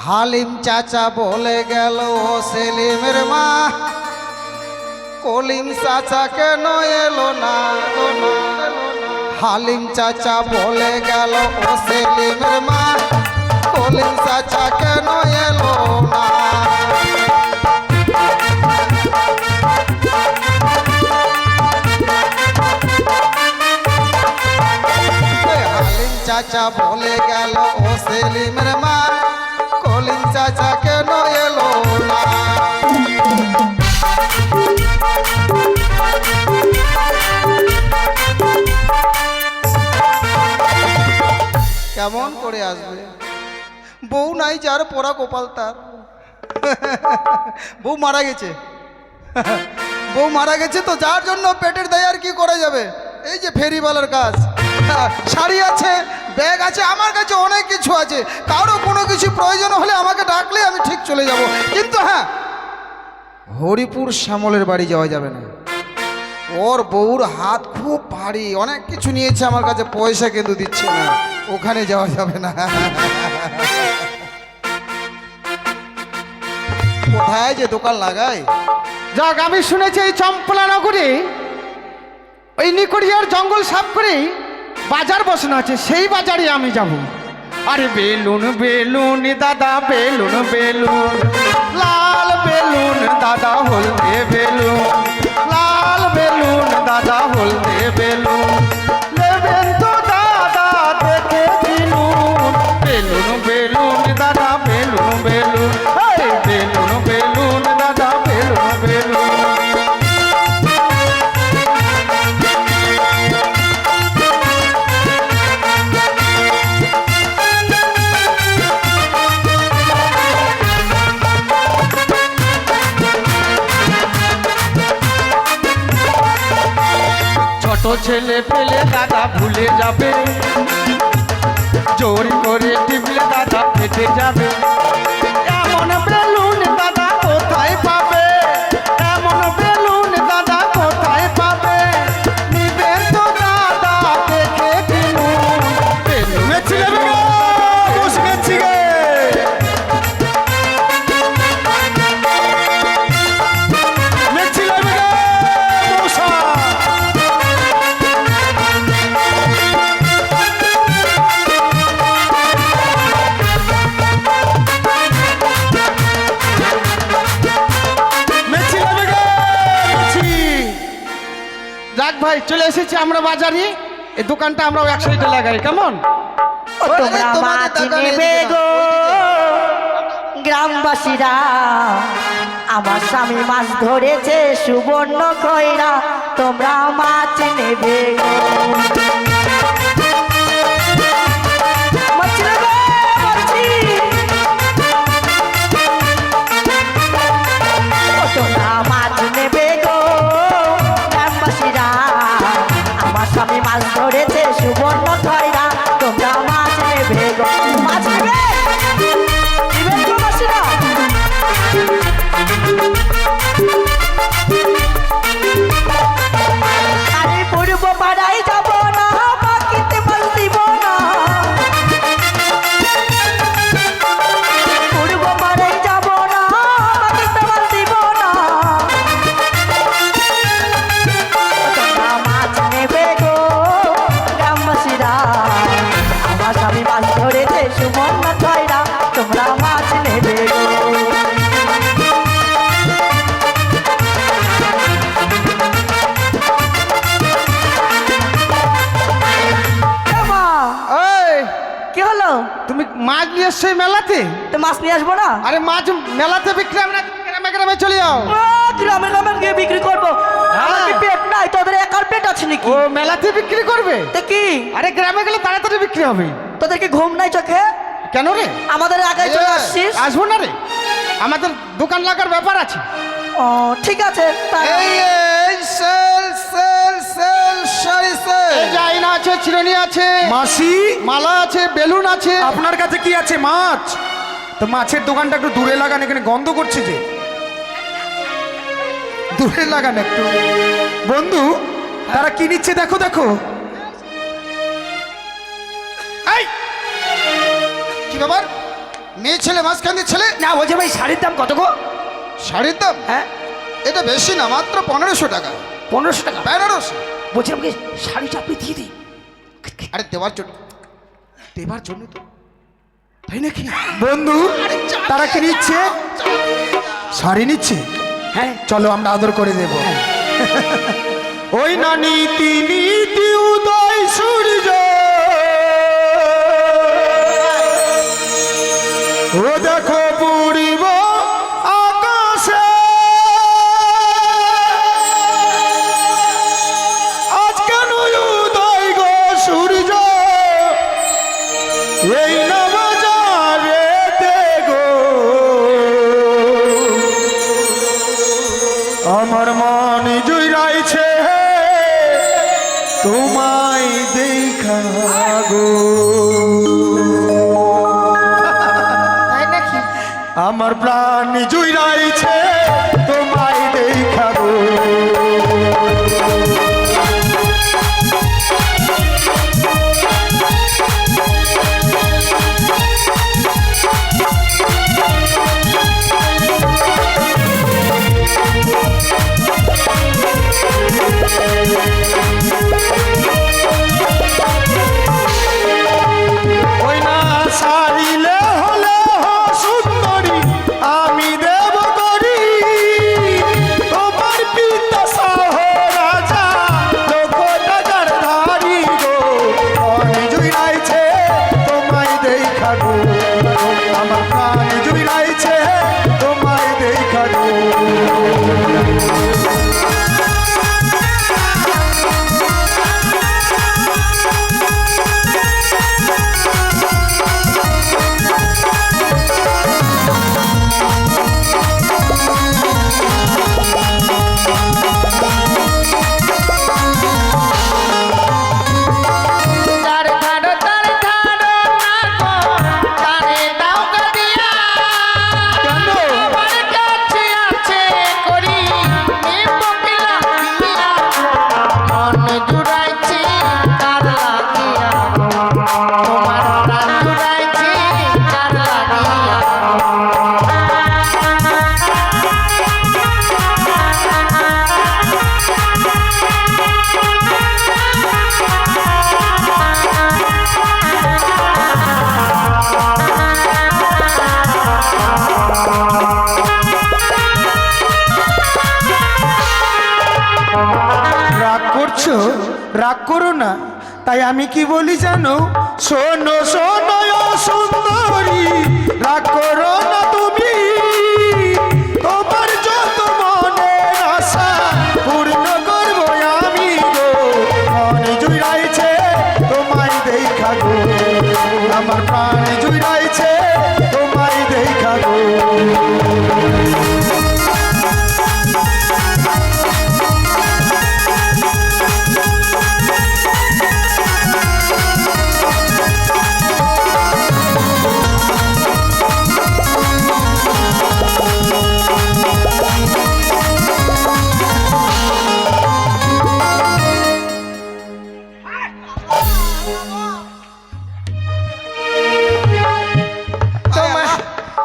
হালিম চাচা বলে গেল ও সেলিমের মা, কলিম চাচা কেন এলো না? হালিম চাচা বলে গেল ও সেলিমের মা, কলিম চাচা কেন এলো না? হালিম চাচা বলে গেল ও সেলিমের মা, কলিম চাচা কেন এলো না? কেমন করে আসবে? বউ নাই যার পোড়া কপাল তার। বউ মারা গেছে, বউ মারা গেছে তো যার জন্য পেটের দায়, আর কি করা যাবে? এই যে ফেরিওয়ালার কাজ, শাড়ি আছে, ব্যাগ আছে, আমার কাছে অনেক কিছু আছে। কারো কোনো কিছু প্রয়োজন হলে আমাকে ডাকলে আমি ঠিক চলে যাব। কিন্তু হ্যাঁ, হরিপুর শ্যামলের বাড়ি যাওয়া যাবে না। ওর বউর হাত খুব ভারী, অনেক কিছু নিয়েছে আমার কাছে, পয়সা কিন্তু দিচ্ছে না। ওখানে যাওয়া যাবে না। কোথায় যে দোকান লাগায়? যাক, আমি শুনেছি এই চম্পলা নগরে ওই নিকড়িয়ার জঙ্গল সাফ করে বাজার বসানো আছে, সেই বাজারে আমি যাব। আরে বেলুন বেলুন দাদা, বেলুন বেলুন, লাল বেলুন দাদা, হলদে বেলুন, লাল বেলুন দাদা, হলদে বেলুন, নেবেন তো দাদা দেখে দিলুন। বেলুন বেলুন দাদা, বেলুন বেলুন, বেলুন বেলুন দাদা, বেলুন বেলুন। ছোট ছেলে পেলে দাদা ভুলে যাবে, জোর করে টিপলে দাদা ফেটে যাবে। এমন বেলুন দাদা কোথায় পাবে? এমন বেলুন দাদা কোথায় পাবে? নিবেন তো দাদা দেখে দিলুন। বেলুন ভাই চলে এসেছি আমরা বাজারে, এই দোকানটা আমরা এক সাইডে লাগাই, কেমন? তোমরা মাছ নেবে গো গ্রামবাসীরা, আমার স্বামী মাছ ধরেছে সুবর্ণ কইরা, তোমরা মাছ নেবে গো। মাছ নেবে, মাছি। তোমরা মাছ নেবে গো গ্রামবাসীরা, আমার স্বামী মাছ ধরেছে সুবর্ণ কইরা, তোমরা মাছ নেবে গো। মাছ নেবে, নেবে গ্রামবাসীরা। আরে পূর্ব পাড়ায় যাব না, বাকিতে মাছ দিব না। পূর্ব পাড়ায় যাব না, বাকিতে মাছ দিব না। তোমরা মাছ নেবে গো গ্রামবাসীরা, আমার স্বামী মাছ ধরেছে সুবর্ণ কইরা, তোমরা মাছ নেবে গো। কি হলো? তুমি মাছ নিয়ে এসছো এই মেলাতে? তো মাছ নিয়ে আসবো না? আরে মাছ মেলাতে বিক্রি হবে না, গ্রামে গ্রামে চলে যাও। গ্রামে গ্রামে গিয়ে বিক্রি করবো? আমার কি পেট নাই? তোদের একার পেট আছে নাকি? ও মেলাতে বিক্রি করবে? তো কি? আরে গ্রামে গেলে তাড়াতাড়ি বিক্রি হবে। তোদের কি ঘুম নাই চোখে? কেন রে? আমাদের আগে চলে আসছিস? আসবো না রে, আমাদের দোকান লাগার ব্যাপার আছে। ও ঠিক আছে। এই sale sale sale sari sale, এই যে আয়না আছে, চিরুনি আছে, মাসি, মালা আছে, বেলুন আছে। আপনার কাছে কি আছে? মাছ? তো মাছের দোকানটা একটু দূরে লাগান, এখানে গন্ধ করছে যে। দূরে লাগান একটু। বন্ধু, তারা কি নিচ্ছে দেখো দেখো। এই কি ব্যাপার? মেয়ে ছেলে মাঝখান ছেলে। না বলছি ভাই শাড়ির দাম কত গো? শাড়ির দাম হ্যাঁ এটা বেশি না, মাত্র 1500 টাকা। 1500 টাকা? 1500। বলছিলাম কি শাড়িটা আপনি দিয়ে দিন। আরে দেওয়ার জন্য তো, তাই নাকি? বন্ধু তারা কি নিচ্ছে? শাড়ি নিচ্ছে? হ্যাঁ চলো আমরা আদর করে দেব। ওই না নীতি নীতি উদয় সূর্য, ও দেখো পূর্ব আকাশে আজ কেন উদয় গো সূর্য, এই না বাজারে গো আমার মন জুড়াইছে তোমায় দেখা গো, তাই নাকি? আমার প্রাণ জুড়াইছে তোমায় দেখা গো। ওই না সারিলে হলে সুন্দরী আমি দেব করি, তোমার পিতা সহ রাজা লোক টাকার ধারি গো, প্রাণ জুড়াইছে তোমায় দেখা গো, আমার প্রাণ জুড়াইছে তোমায় দেখা গো। তার ধারো না গো, তারে দাও গো দিয়া। কেন? আমার কাছে আছে করি নিমকিলা দিয়া। মন জুড়াইছি তার লাগিয়া, তোমার প্রাণ জুড়াইছি তার লাগিয়া। রাগ করছো? রাগ করো না। তাই আমি কি বলি জানো? শোনো শোনো ও সুন্দরী, রাগ করো না তুমি, তোমার যত মনের আশা পূর্ণ করবো আমি গো, মন জুড়াইছে তোমায় দেখা গো, আমার প্রাণ জুড়াইছে তোমায় দেখা গো।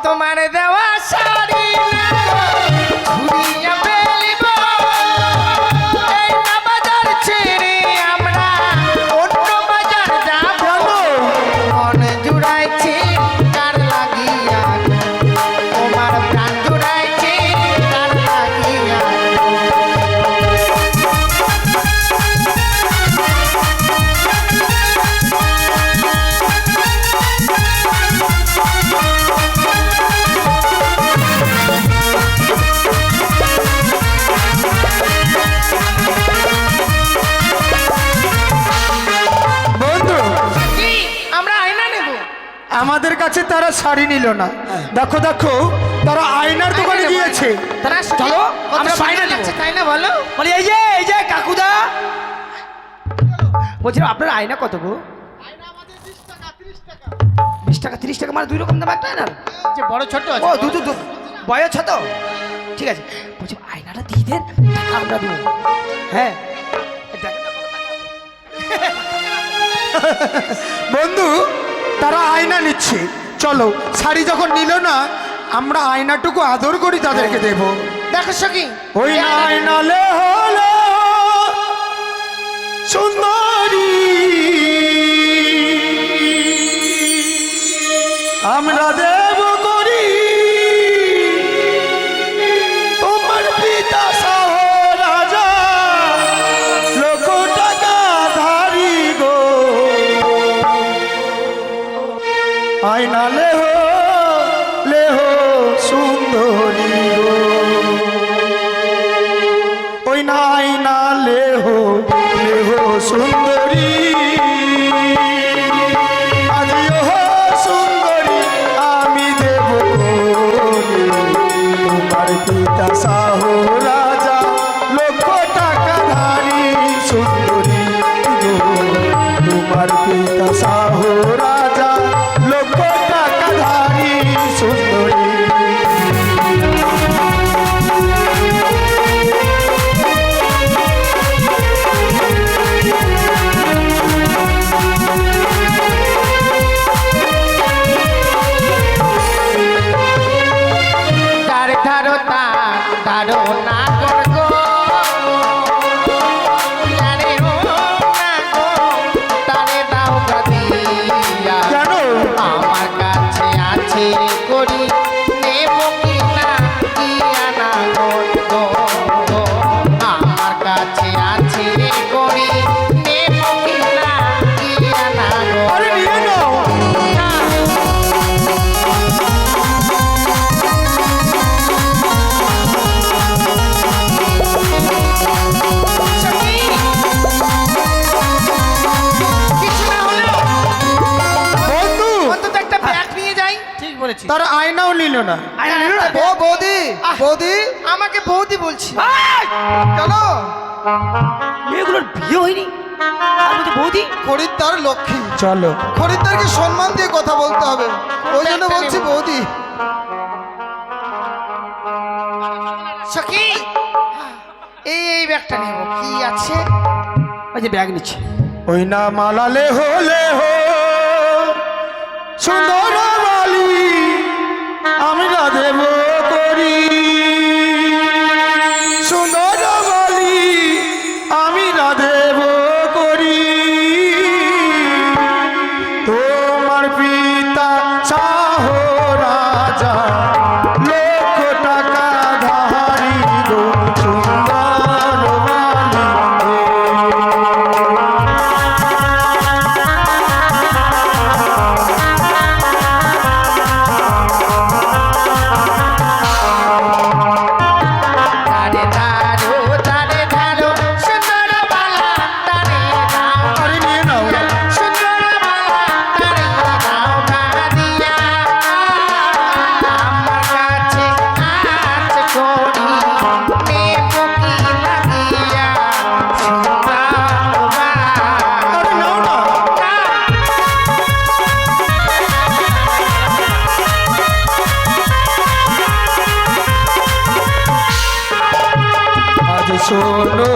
তোমার দেওয়া শাড়ি না গো, ঘুরিয়া ফেলিব। এই না বাজার ছেড়ে আমরা অন্য বাজার যাব। মন জুড়াইছি কার লাগিয়া গো, তোমার প্রাণ জুড়াইছি কার লাগিয়া। বন্ধু কি আমরা আয়না নেব? আমাদের কাছে তারা শাড়ি নিল না, দেখো দেখো তারা আয়নার দোকানে গিয়েছে। তারা চলো আমরা বাইরে লাগছে তাই না বলো? বলি এই যে কাকুদা, বলছিলাম আপনার আয়না কত গো? 20 টাকা 30 টাকা, মানে 2 রকম দাম একটা আয়নার। যে বড় ছোট ও আছে। দু বয়স ছোট, ঠিক আছে। বলছি আয়নাটা দিয়ে দেন, টাকা আমরা দেবো। হ্যাঁ দেখেন না কত টাকা। বন্ধু তারা আয়না নিচ্ছে, চলো শাড়ি যখন নিল না আমরা আয়নাটুকু আদর করি তাদেরকে দেব। দেখো সখী ওই না আয়নালে হলো সুন্দরী আমরা দেব করি তোমার পিতা সহ রাজা লোক টাকা ধারি গো আয়নালে লেহো সুন্দরী গো ওই না আয়না লেহো সুন্দরী আজিও সুন্দরী আমি দেব তোমার পিতা সাহ রাজা লক্ষ টাকা ধারি সুন্দরী গো তোমার পিতা সাহ রাজা লক্ষ টাকা ধারি সুন্দরী তারো না করগো আরে ও না গো তারে দাও গাদিয়া কেন আমার কাছে আছে করি নেব কি না কিয়া না গো আমার কাছে আছে করি নেব কি না কিয়া না গো আরে নিয়ে নাও তার আয়নাও নিল না। ও বৌদি বৌদি আমাকে বৌদি বলছি কেন মেয়েগুলোর বিয়ে হয়নি আর বলছে বৌদি। খরিদ্দার লক্ষ্মী, চলো খরিদ্দারকে সম্মান দিয়ে কথা বলতে হবে, ওই জন্য বলছি বৌদি। সখী এই ব্যাগটা নেব কি আছে ওই যে ব্যাগ নিচ্ছে ওই না মালালে হলে হো সুন্দর বালি আমরা দেব করি সুন্দর বালি আমরা দেব করি তোমার পিতা শাহ রাজা লক্ষ টাকা ধারি গো সুন্দর বালি তারে ধারো সুন্দর বালা তারে দাও আরে নিয়ে নাও সুন্দর বালা তারে দাও গাদিয়া আমার কাছে আছে করি নেব কি লাগিয়া সুন্দর বালা আরে নাও না আজ শোনো